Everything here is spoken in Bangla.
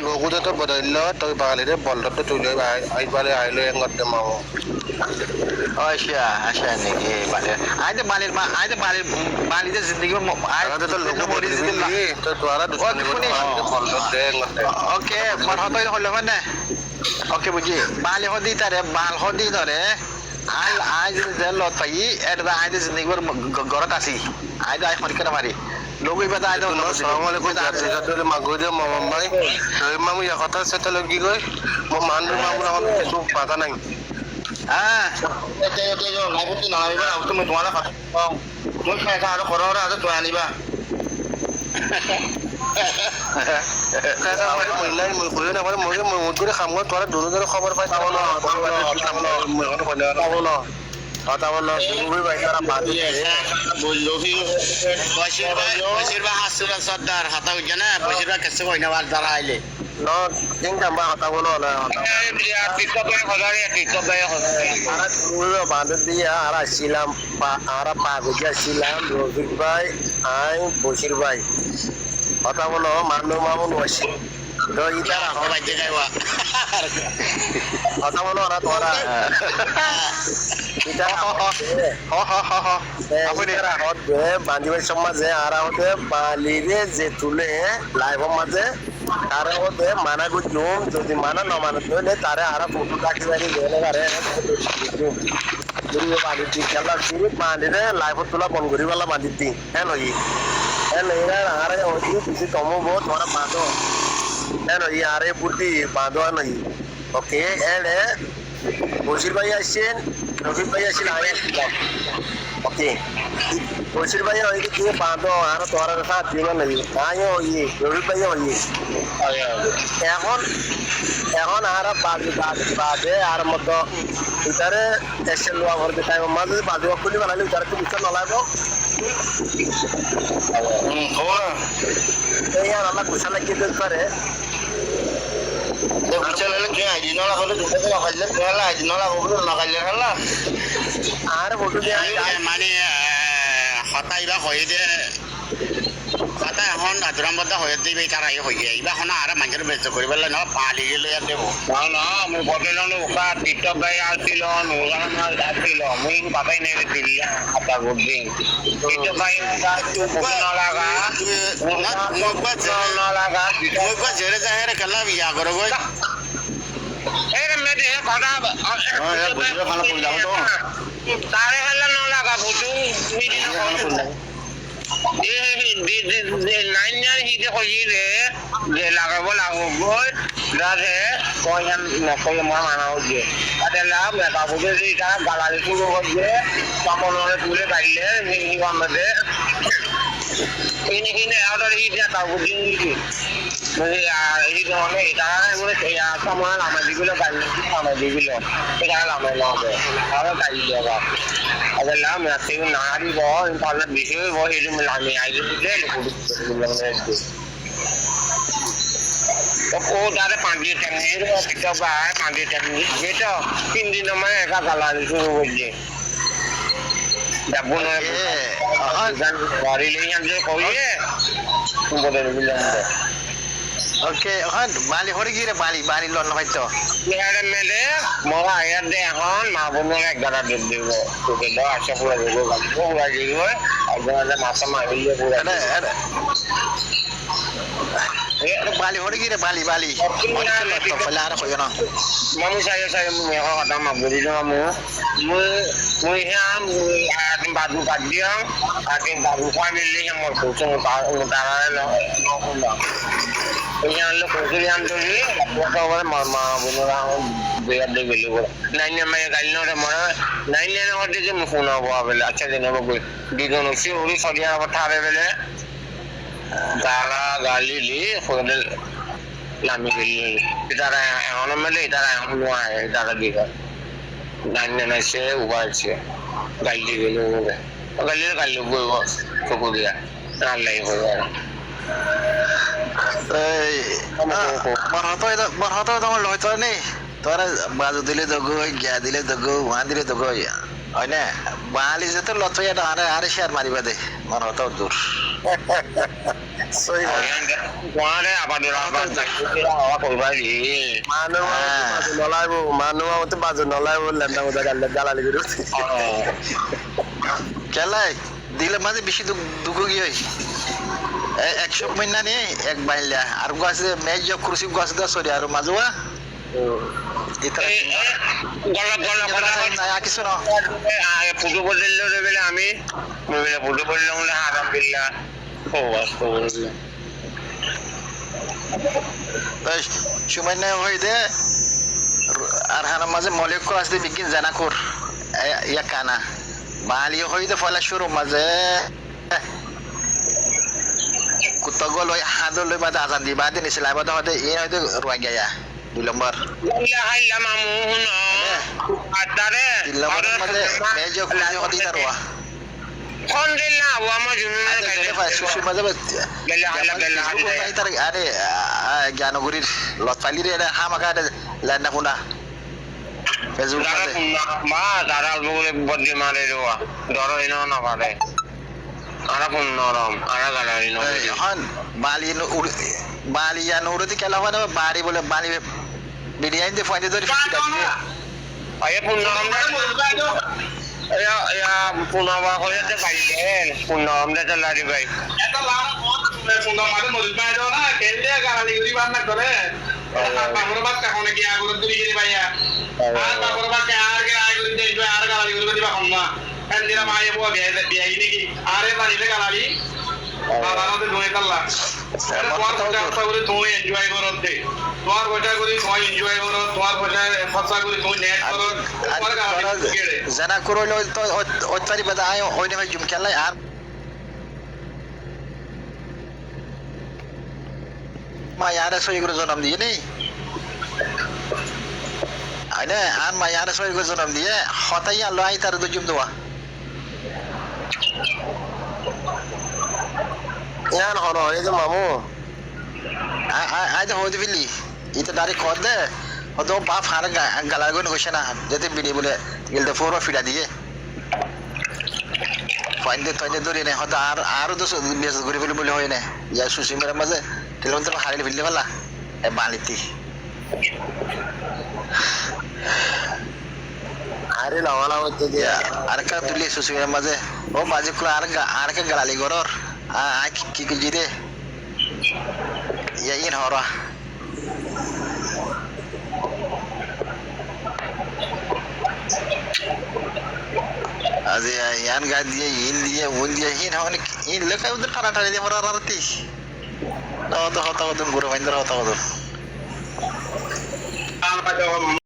লগতে তো বদলিল তই বাঙালিৰে বলদটো তুলি আইবালে আহিলো এঙতে মাও আচ্ছা আচ্ছা নেকি বালে আইতে বালির মা আইতে বালিতে জিন্দগি আইতে তো লোক বদলি তো তোরা দুশ্মনী বলদ দে এঙতে ওকে মন হতই হল মানে ওকে বুঝি বালি হদি তারে বাল হদি ধরে আই আই যে লত পাই এটা আইতে জিন্দগি গরত আসি আইতে আই খরিকা মারি লোক ইবা আইতে আসসালামু আলাইকুম জাতিলে মাগুদে মামাই মামু ইয়া কথা সেটা লগি গই মো মানু মামু না কিছু পাতা নাই লাইভত নালাগিবা তুমি তোমার কথা মই খাই আৰু ঘৰৰ আৰু তই আনিবা তোরা দুজনের খবর পাই সর্দার হাতা হইছে না বসিরবা কেসে কইনা বার দ্বারা আইলে বাঁধর দিয়ে আর আসছিলাম আর পাগুজি আসছিলাম রফিক ভাই আই বসির ভাই কথা বলো মানু মামুন বসি তো ইটা কথা বলো না তোরা বান্ধবীর সমাজে আর হতে বালিরে যে তুলে লাইভের মাঝে তার হতে মানা গুজুম যদি মানা ন মানা তুলে তারে আর ফটো রাখি বাড়ি গেলে আরে বাড়িটি খেলা শুরু বাঁধিরে লাইভত তোলা বন করি পেলা বাঁধিতি হ্যাঁ নই হ্যাঁ নই আর কিছু কমবো তোরা বাঁধো হ্যাঁ নই আরে বুদ্ধি বাঁধো নই ওকে এড়ে বসির ভাই আসছেন রফিক ভাই আসছেন আমি আসছিলাম ওকে বসির ভাই ওইদিকে বাঁধো আর তোর সাথ দিন নেই আমিও ওই রফিক ভাই ওই এখন এখন আর বাদে আর মতো ইতারে এসে লোয়া ভরতে টাইম মাঝে বাজু খুলি বানালে ইতারে তো বিচার নলাগো এই আর আমার গুছা লাগিয়ে দিতে পারে আর ফটো মানে হতাইবা হয়ে যে হতা এখন আদুরামবদ্ধ হয়ে দিবে তারা হয়ে যায় এইবা এখন আর মানুষের ব্যস্ত করি পেলে ন পালি গেলে দেবো না মই বদলানো ওকা টিকটক গাই আসছিল আসছিল মুই বাবাই নেবে দিলি হাতা করবি টিকটক গাই নলাগা নলাগা ঝেড়ে যায় খেলা বিয়া করো গই তারে হেলা নলাগা বুঝু নাইনার হিতে হইলে যে লাগাব লাগবই যাতে কয়খান নকলে মই মানা হচ্ছে তাতে লাভ মেকাবুকে যে তারা গালালি শুরু করছে কামনে তুলে গাইলে মধ্যে এইখিনি আউটার হিট এটা বুঝি এই ধরনের এটা সময় নামে দিগুলো গাইলে নামে দিগুলো এটা নামে নবে আরো গাইলে ಅದೆಲ್ಲ ಮತ್ತೆ ನಾಡಿ ಬೋ ಇಂತ ವಿಷಯ ಬೋ ಇದು ಮಿಲಾಮಿ ಆಯ್ತು ও দাদা 5 দিন টাইম এর পিকআপ বাই 5 দিন টাইম এটা 3 দিন মানে একা গালালি শুরু করছে ডাবুন গান গাড়ি নিয়ে আনছে কইয়ে বলে দিলাম ওকে এখন বালি হরে গিয়ে বালি লন হয়তো ইয়ারে মেলে মোরা আয়ার দে এখন মা বোনের এক গাড়া দিয়ে দেব তোকে দাও আশা পুরো দেব পুরো দিব আর মাসা মারিয়ে পুরো বালি হরে গিয়ে বালি আর কইও না মামু সাই মেহ কথা মা বলি না মামু মুই হ্যাঁ আদিন বাদু কাট দিয়া আদিন বাবু ফ্যামিলি আমার কোচ তারা না yang lo kerjaan tu ni, apa orang mama bunura biar dia beli pun. Nainnya macam kali ni orang mana, nainnya orang dia je mufun apa bela, acha dia nama gue. Di dalam si uri sahaja apa thare bela, gala gali li, hodel lami beli. Itara orang mana itara orang luar, itara dia. Nainnya nasi ubah je, gali beli gue. Gali gue kau dia, nalai gue. বরহত তোমার লয় তো নেই তোরা বাজু দিলে দগই গিয়া দিলে দগো ওয়া দিলে দগই হয় না বালি যেতে লতয়া আরে শেয়ার মারিবা দে বরহত দূর Soy quá đấy à bạn được là bạn giải quyết đó khỏi phải gì manu bazu nolaibo manu amte bazu nolaibo lenda uda galali guru Kelai দিলে মাঝে বেশি দুঃখ কি হয় 100 মহিনা নেই এক বাইলা আর গাছে মেজ কুরসি গাছ দা সরি আর মাজুয়া এটা গলা গলা কথা না কিছু না ফুটো বললে রেবেলে আমি বলে ফুটো বললে হলে আরাম বিল্লাহ ও আস্তাগফিরুল্লাহ তাই সময় না হই দে আর হানা মাঝে মলিক আসতে বিজ্ঞান জানা কর ইয়া কানা বালি হই দে ফলা শুরু মাঝে কুতগল ওই হাদল বাদে আজান দি বাদে নিছিলা বাদে হতে এই হয়তো রোয়া গয়া 2 নম্বর la hayla mamun atare 3 নম্বর মাঝে মেজ কুরসি হদি তারওয়া alhamdulillah wa majnun সুসু মাঝে আরে জ্ঞানগুরির লতালি রে হামাকা লান্না কুনা ফেসবুক মাঝে মা দারাল বলে বদি মারে রোয়া ধরো এনো না পারে আরা কোন নরম আরা গালারি ন হন বালি উড়তি কেলা হয় না বাড়ি বলে বালি বিরিয়ানি দিয়ে ফাইদে ধরে ফিটা দিবে আয়ে কোন নরম ya puno ba ko yate bylane puno আমনে চালারি ভাই এত লাভ পুনো মাঝে মজুদ পাই দাও না কেলে গালালি গুরি বান্না করে বাবুর বাচ্চা কোনে কি আগুন তুলি গিরি ভাইয়া আর বাবুর বাচ্চা আর কে আগুন দেই আর গালালি গুরি দিবা হম্মা এন্দিরা মায়ে বো বিয়া কি আরে বাড়িতে গালালি বাবা আমাদের দুই তাল্লা তোমার কথা করে তুমি এনজয় করো দে তোমার কথা করে তুমি এনজয় করো তোমার কথা কথা করে তুমি নেট করো তোমার গালালি গেড়ে জানা করলো তো ওতারি বাদা আয় ওইনে ভাই জুম খেলাই আর মা ইয়ারে সই করে জন্ম দিয়ে নেই আইনে আর মা ইয়ারে সই করে জন্ম দিয়ে হতাই আলো আই তার জুম দেওয়া yan hono এই যে মামু আই তো হইতে ফিলি এটা ডাইরেক্ট কর দে হতো বাপ হার গালার গন কইছে না যেতে বিড়ি বলে গেলতে ফোর ফিডা দিয়ে ফাইন্দে তাইতে ধরে নে হতো আর তো মেসেজ করে ফেলে বলে হয় না ইয়া সুসি মেরা মাঝে টেলিফোন তো হারিয়ে ফেললে পালা এ বালিতি আরে লাওয়ালা হতে দিয়া আর কা তুলি সুসি মেরা মাঝে ও মাঝে কুলা আর কা গালালি গরর কি কি জিরে ইয়া ইন হরা আজি ইয়ান গা দিয়ে ইন দিয়ে উন দিয়ে হিন হন ইন লেখা উদের টানা টানি দিয়ে মরা রাতি তো হতা হতা গুরু মাইন্দ্র হতা হতা আমার